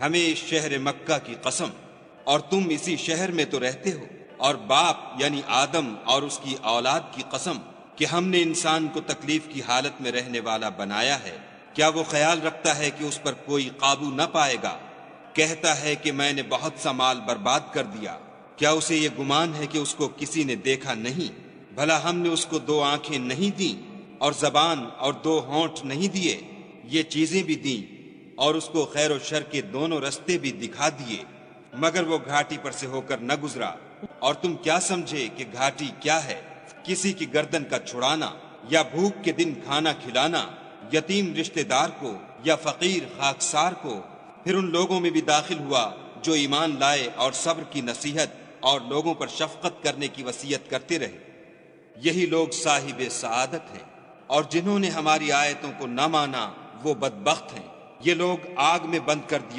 ہمیں اس شہر مکہ کی قسم، اور تم اسی شہر میں تو رہتے ہو، اور باپ یعنی آدم اور اس کی اولاد کی قسم کہ ہم نے انسان کو تکلیف کی حالت میں رہنے والا بنایا ہے، کیا وہ خیال رکھتا ہے کہ اس پر کوئی قابو نہ پائے گا؟ کہتا ہے کہ میں نے بہت سا مال برباد کر دیا، کیا اسے یہ گمان ہے کہ اس کو کسی نے دیکھا نہیں؟ بھلا ہم نے اس کو 2 آنکھیں نہیں دیں، اور زبان اور 2 ہونٹ نہیں دیے؟ یہ چیزیں بھی دیں، اور اس کو خیر و شر کے دونوں رستے بھی دکھا دیے، مگر وہ گھاٹی پر سے ہو کر نہ گزرا۔ اور تم کیا سمجھے کہ گھاٹی کیا ہے؟ کسی کی گردن کا چھڑانا، یا بھوک کے دن کھانا کھلانا، یتیم رشتہ دار کو یا فقیر خاکسار کو۔ پھر ان لوگوں میں بھی داخل ہوا جو ایمان لائے اور صبر کی نصیحت اور لوگوں پر شفقت کرنے کی وصیت کرتے رہے، یہی لوگ صاحب سعادت ہیں۔ اور جنہوں نے ہماری آیتوں کو نہ مانا وہ بدبخت ہیں، یہ لوگ آگ میں بند کر دیے